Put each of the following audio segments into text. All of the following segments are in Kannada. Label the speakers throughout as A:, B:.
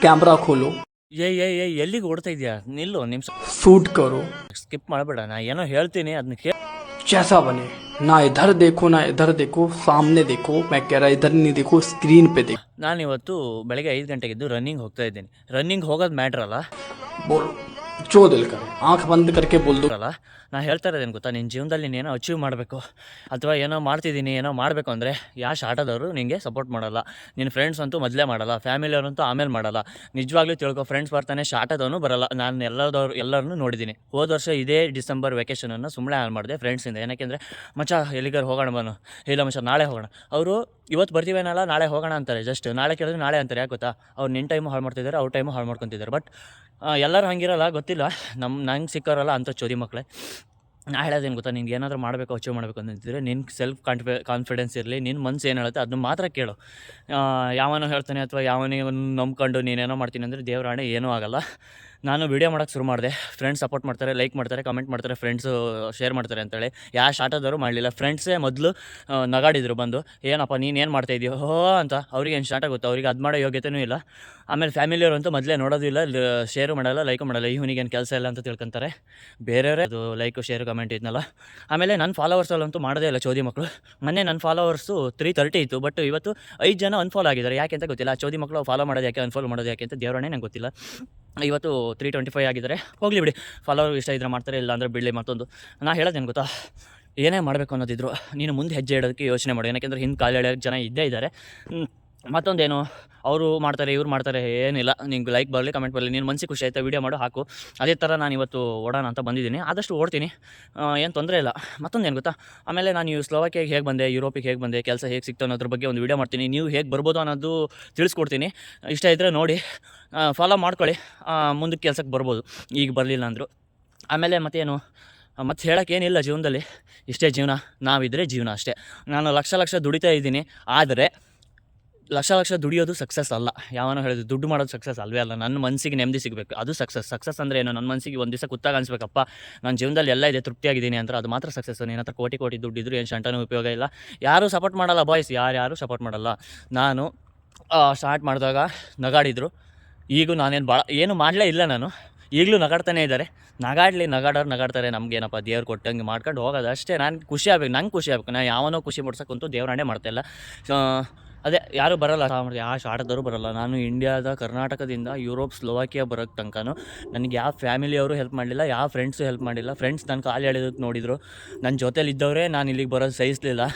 A: कैमरा खोलो,
B: ಎಲ್ಲಿಗೆ ಓಡ್ತಾ ಇದೆಯಾ? ನಿಲ್ಲು ನಿಮಿಷ,
A: शूट करो,
B: ಸ್ಕಿಪ್ ಮಾಡಬೇಡ. ನಾ ಏನೋ ಹೇಳ್ತೀನಿ ಅದನ್ನ ಕೇಳಿ.
A: जैसा बने। ना इधर देखो ना इधर देखो, सामने देखो। मैं कह रहा इधर नहीं देखो, स्क्रीन पे देखो।
B: ನಾನಿವತ್ತು ಬೆಳಗ್ಗೆ 5 ಗಂಟೆಗೆದ್ದು ರನ್ನಿಂಗ್ ಹೋಗ್ತಾ ಇದ್ದೀನಿ. ರನ್ನಿಂಗ್ ಹೋಗೋದು ಮ್ಯಾಟ್ರ್ ಅಲ್ಲ
A: बोलो जो दिल करे, आंख बंद करके बोल दो।
B: ಅಲ್ಲ ನಾ ಹೇಳ್ತಾ ಇರೋದೇನು ಗೊತ್ತಾ, ನಿನ್ನ ಜೀವನದಲ್ಲಿ ನೀನು ಏನೋ ಅಚೀವ್ ಮಾಡಬೇಕು ಅಥವಾ ಏನೋ ಮಾಡ್ತಿದ್ದೀನಿ ಏನೋ ಮಾಡಬೇಕು ಅಂದರೆ ಯಾವ ಆಟದವರು ನಿನಗೆ ಸಪೋರ್ಟ್ ಮಾಡಲ್ಲ. ನಿನ್ನ ಫ್ರೆಂಡ್ಸ್ ಅಂತೂ ಮೊದಲೇ ಮಾಡಲ್ಲ, ಫ್ಯಾಮಿಲಿಯವ್ರಂತೂ ಆಮೇಲೆ ಮಾಡಲ್ಲ. ನಿಜವಾಗ್ಲೂ ತಿಳ್ಕೊ, ಫ್ರೆಂಡ್ಸ್ ಬರ್ತಾನೆ, ಶಾಟದವನು ಬರಲ್ಲ. ನಾನು ಎಲ್ಲರನ್ನೂ ನೋಡಿದ್ದೀನಿ. ಹೋದ ವರ್ಷ ಇದೇ ಡಿಸೆಂಬರ್ ವೆಕೇಷನನ್ನು ಸುಮ್ಮನೆ ಹಾಳು ಮಾಡಿದೆ ಫ್ರೆಂಡ್ಸಿಂದ. ಏನಕ್ಕೆಂದರೆ ಮಚ್ಚ ಎಲ್ಲಿಗಾರು ಹೋಗೋಣ ಬನ್ನು, ಇಲ್ಲ ಮಚ್ಚ ನಾಳೆ ಹೋಗೋಣ. ಅವರು ಇವತ್ತು ಬರ್ತೀವೇನಲ್ಲ ನಾಳೆ ಹೋಗೋಣ ಅಂತಾರೆ. ಜಸ್ಟ್ ನಾಳೆ ಕೇಳಿದ್ರೆ ನಾಳೆ ಅಂತಾರೆ. ಯಾಕೆ ಗೊತ್ತಾ, ಅವ್ರು ನಿನ್ನ ಟೈಮು ಹಾಳು ಮಾಡ್ತಿದ್ದಾರೆ, ಅವ್ರ ಟೈಮು ಹಾಳು ಮಾಡ್ಕೊತಿದ್ದಾರೆ. ಬಟ್ ಎಲ್ಲರೂ ಹಂಗಿರಲ್ಲ, ಗೊತ್ತಿಲ್ಲ. ನಂಗೆ ಸಿಕ್ಕೋರಲ್ಲ ಅಂಥ ಚೋದಿ ಮಕ್ಕಳೇ. ನಾ ಹೇಳೋದೇನು ಗೊತ್ತಾ, ನಿನ್ಗೆ ಏನಾದರೂ ಮಾಡಬೇಕು, ಅಚೀವ್ ಮಾಡಬೇಕು ಅಂತಿದ್ರೆ ನಿನ್ನ ಸೆಲ್ಫ್ ಕಾನ್ಫಿಡೆನ್ಸ್ ಇರಲಿ. ನಿನ್ನ ಮನಸ್ಸು ಏನು ಹೇಳುತ್ತೆ ಅದನ್ನ ಮಾತ್ರ ಕೇಳು. ಯಾವನೋ ಹೇಳ್ತಾನೆ ಅಥವಾ ಯಾವನಿಗೆ ನಂಬ್ಕೊಂಡು ನೀನೇನೋ ಮಾಡ್ತೀನಿ ಅಂದರೆ ದೇವರಾಣೆ ಏನೂ ಆಗಲ್ಲ. ನಾನು ವೀಡಿಯೋ ಮಾಡೋಕ್ಕೆ ಶುರು ಮಾಡಿದೆ. ಫ್ರೆಂಡ್ಸ್ ಸಪೋರ್ಟ್ ಮಾಡ್ತಾರೆ, ಲೈಕ್ ಮಾಡ್ತಾರೆ, ಕಮೆಂಟ್ ಮಾಡ್ತಾರೆ, ಫ್ರೆಂಡ್ಸು ಶೇರ್ ಮಾಡ್ತಾರೆ ಅಂತೇಳಿ. ಯಾವ ಶಾಟದವರು ಮಾಡಲಿಲ್ಲ. ಫ್ರೆಂಡ್ಸೇ ಮೊದಲು ನಗಾಡಿದ್ರು ಬಂದು, ಏನಪ್ಪ ನೀನು ಏನು ಮಾಡ್ತಾಯಿದ್ದೀಯೋ ಹೋ ಅಂತ. ಅವ್ರಿಗೆ ಏನು ಸ್ಟಾರ್ಟ್ ಆಗುತ್ತೆ, ಅವ್ರಿಗೆ ಅದು ಮಾಡೋ ಯೋಗ್ಯತೆಯೂ ಇಲ್ಲ. ಆಮೇಲೆ ಫ್ಯಾಮಿಲಿಯವ್ರಂತೂ ಮೊದಲೇ ನೋಡೋದು ಇಲ್ಲ, ಶೇರು ಮಾಡಲ್ಲ, ಲೈಕು ಮಾಡಲ್ಲ. ಇವನಿಗೇನು ಕೆಲಸ ಇಲ್ಲ ಅಂತ ತಿಳ್ಕೊತಾರೆ ಬೇರೆಯವರೇ. ಅದು ಲೈಕು ಶೇರು ಕಮೆಂಟ್ ಇದ್ನಲ್ಲ. ಆಮೇಲೆ ನನ್ನ ಫಾಲೋವರ್ಸಲ್ಲಂತೂ ಮಾಡೋದೇ ಇಲ್ಲ ಚೋದಿ ಮಕ್ಕಳು. ಮೊನ್ನೆ ನನ್ನ ಫಾಲೋವರ್ಸು 330 ಇತ್ತು, ಬಟ್ ಇವತ್ತು 5 ಜನ ಅನ್ಫಾಲೋ ಆಗಿದ್ದಾರೆ. ಯಾಕೆ ಅಂತ ಗೊತ್ತಿಲ್ಲ. ಚೋದಿ ಮಕ್ಕಳು ಫಾಲೋ ಮಾಡೋದು ಯಾಕೆ, ಅನ್ಫಾಲೋ ಮಾಡೋದು ಯಾಕೆ ಅಂತ ದೇವರೇ ನಂಗೆ ಗೊತ್ತಿಲ್ಲ. ಇವತ್ತು 325 ಆಗಿದ್ದಾರೆ. ಹೋಗಲಿ ಬಿಡಿ, ಫಾಲೋವರ್ ಇಷ್ಟ ಇದ್ರೆ ಮಾಡ್ತಾರೆ, ಇಲ್ಲ ಅಂದರೆ ಬಿಡಲಿ. ಮತ್ತೊಂದು ನಾ ಹೇಳೋದೇನು ಗೊತ್ತಾ, ಏನೇ ಮಾಡಬೇಕು ಅನ್ನೋದಿದ್ರು ನೀನು ಮುಂದೆ ಹೆಜ್ಜೆ ಇಡೋದಕ್ಕೆ ಯೋಚನೆ ಮಾಡು. ಏನಕ್ಕೆಂದ್ರೆ ಹಿಂದೆ ಕಾಲು ಎಳೆಯೋಕ್ಕೆ ಜನ ಇದ್ದೇ ಇದ್ದಾರೆ. ಮತ್ತೊಂದೇನು, ಅವರು ಮಾಡ್ತಾರೆ ಇವ್ರು ಮಾಡ್ತಾರೆ ಏನಿಲ್ಲ. ನಿಂಗೆ ಲೈಕ್ ಬರಲಿ, ಕಮೆಂಟ್ ಬರಲಿ, ನೀನು ಮನಸ್ಸಿಗೆ ಖುಷಿ ಆಯಿತಾ ವೀಡಿಯೋ ಮಾಡು, ಹಾಕು. ಅದೇ ಥರ ನಾನು ಇವತ್ತು ಓಡೋಣ ಅಂತ ಬಂದಿದ್ದೀನಿ. ಆದಷ್ಟು ಓಡ್ತೀನಿ, ಏನು ತೊಂದರೆ ಇಲ್ಲ. ಮತ್ತೊಂದೇನು ಗೊತ್ತಾ, ಆಮೇಲೆ ನಾನು ಸ್ಲೋವಾಕಿಯಾಗಿ ಹೇಗೆ ಬಂದೆ, ಯುರೋಪಿಗೆ ಹೇಗೆ ಬಂದೆ, ಕೆಲಸ ಹೇಗೆ ಸಿಕ್ತು ಅನ್ನೋದ್ರ ಬಗ್ಗೆ ಒಂದು ವೀಡಿಯೋ ಮಾಡ್ತೀನಿ. ನೀವು ಹೇಗೆ ಬರ್ಬೋದು ಅನ್ನೋದು ತಿಳಿಸ್ಕೊಡ್ತೀನಿ. ಇಷ್ಟ ಇದ್ದರೆ ನೋಡಿ, ಫಾಲೋ ಮಾಡ್ಕೊಳ್ಳಿ, ಮುಂದಕ್ಕೆ ಕೆಲಸಕ್ಕೆ ಬರ್ಬೋದು, ಈಗ ಬರಲಿಲ್ಲ ಅಂದರು. ಆಮೇಲೆ ಮತ್ತೇನು, ಮತ್ತು ಹೇಳೋಕ್ಕೇನಿಲ್ಲ ಜೀವನದಲ್ಲಿ. ಇಷ್ಟೇ ಜೀವನ, ನಾವಿದ್ದರೆ ಜೀವನ ಅಷ್ಟೇ. ನಾನು ಲಕ್ಷ ದುಡಿತಾ ಇದ್ದೀನಿ, ಆದರೆ ಲಕ್ಷ ದುಡಿಯೋದು ಸಕ್ಸಸ್ ಅಲ್ಲ. ಯಾವನೋ ಹೇಳಿದ್ರು ದುಡ್ಡು ಮಾಡೋದು ಸಕ್ಸಸ್ ಅಲ್ವೇ ಅಲ್ಲ. ನನ್ನ ಮನಸ್ಸಿಗೆ ನೆಮ್ಮದಿ ಸಿಗಬೇಕು, ಅದು ಸಕ್ಸಸ್ ಅಂದರೆ ಏನು, ನನ್ನ ಮನಸ್ಸಿಗೆ ಒಂದು ದಿವಸ ಕುತ್ತಾಗ ಅನಿಸ್ಬೇಕಪ್ಪ, ನನ್ನ ಜೀವನದಲ್ಲಿ ಎಲ್ಲ ಇದೆ, ತೃಪ್ತಿಯಾಗಿದ್ದೀನಿ ಅಂತ, ಅದು ಮಾತ್ರ ಸಕ್ಸಸ್. ನಿನ್ನ ಹತ್ರ ಕೋಟಿ ದುಡ್ಡಿದ್ರು ಏನು ಶಂಟನೂ ಉಪಯೋಗ ಇಲ್ಲ. ಯಾರೂ ಸಪೋರ್ಟ್ ಮಾಡಲ್ಲ ಬಾಯ್ಸ್, ಯಾರು ಸಪೋರ್ಟ್ ಮಾಡಲ್ಲ. ನಾನು ಸ್ಟಾರ್ಟ್ ಮಾಡಿದಾಗ ನಗಾಡಿದ್ರು, ಈಗೂ ನಾನೇನು ಭಾಳ ಏನು ಮಾಡಲೇ ಇಲ್ಲ. ನಾನು ಈಗಲೂ ನಗಾಡ್ತಾನೆ ಇದ್ದಾರೆ. ನಗಾಡೋರು ನಗಾಡ್ತಾರೆ. ನಮಗೇನಪ್ಪ, ದೇವ್ರು ಕೊಟ್ಟಂಗೆ ಮಾಡ್ಕೊಂಡು ಹೋಗೋದು ಅಷ್ಟೇ. ನಾನು ಖುಷಿ ಆಗ್ಬೇಕು, ನಂಗೆ ಖುಷಿ ಆಗ್ಬೇಕು. ನಾನು ಯಾವನೋ ಖುಷಿ ಪಡ್ಸೋಕ್ಕಂತೂ ದೇವರಾಣೆ ಮಾಡ್ತಾಯಿಲ್ಲ. ಅದೇ ಯಾರೂ ಬರೋಲ್ಲ, ಯಾವ ಶಾಟದವರು ಬರೋಲ್ಲ. ನಾನು ಇಂಡಿಯಾದ ಕರ್ನಾಟಕದಿಂದ ಯುರೋಪ್ ಸ್ಲೋವಾಕಿಯಾ ಬರೋಕ್ಕೆ ತನಕನೂ ನನಗೆ ಯಾವ ಫ್ಯಾಮಿಲಿಯವರು ಹೆಲ್ಪ್ ಮಾಡಲಿಲ್ಲ, ಯಾವ ಫ್ರೆಂಡ್ಸು ಹೆಲ್ಪ್ ಮಾಡಲಿಲ್ಲ. ಫ್ರೆಂಡ್ಸ್ ನಾನು ಕಾಲು ಎಳೆಯೋದಕ್ಕೆ ನೋಡಿದರು, ನನ್ನ ಜೊತೇಲಿದ್ದವರೇ ನಾನು ಇಲ್ಲಿಗೆ ಬರೋದು ಸಹಿಸಲಿಲ್ಲ.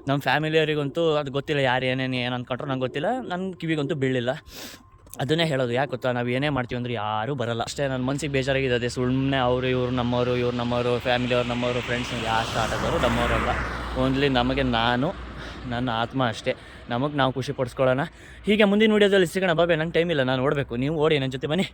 B: ನಮ್ಮ ಫ್ಯಾಮಿಲಿಯವರಿಗಂತೂ ಅದು ಗೊತ್ತಿಲ್ಲ, ಯಾರು ಏನೇನು ಏನು ಅಂದ್ಕೊಂಡ್ರು ನಂಗೆ ಗೊತ್ತಿಲ್ಲ, ನನ್ನ ಕಿವಿಗಂತೂ ಬೀಳಿಲ್ಲ. ಅದನ್ನೇ ಹೇಳೋದು. ಯಾಕೆ ಗೊತ್ತಾ, ನಾವು ಏನೇ ಮಾಡ್ತೀವಿ ಅಂದರೆ ಯಾರೂ ಬರಲ್ಲ ಅಷ್ಟೇ. ನನ್ನ ಮನಸ್ಸಿಗೆ ಬೇಜಾರಾಗಿದೆ. ಅದೇ ಸುಮ್ಮನೆ ಅವರು ಇವ್ರು ನಮ್ಮವರು ಫ್ಯಾಮಿಲಿಯವ್ರು ನಮ್ಮವರು, ಫ್ರೆಂಡ್ಸ್ ಯಾವ ಸ್ಟಾರ್ಟದವರು ನಮ್ಮವರಲ್ಲ. ಓನ್ಲಿ ನಮಗೆ ನಾನು, ನನ್ನ ಆತ್ಮ ಅಷ್ಟೇ. ನಮಗೆ ನಾವು ಖುಷಿ ಪಡಿಸ್ಕೊಳ್ಳೋಣ. ಹೀಗೆ ಮುಂದಿನ ವೀಡಿಯೋದಲ್ಲಿ ಸಿಗೋಣ. ಬಾಬೆ, ನಂಗೆ ಟೈಮ್ ಇಲ್ಲ, ನಾನು ಓಡಬೇಕು. ನೀವು ಓಡಿ ನನ್ನ ಜೊತೆ ಬನ್ನಿ.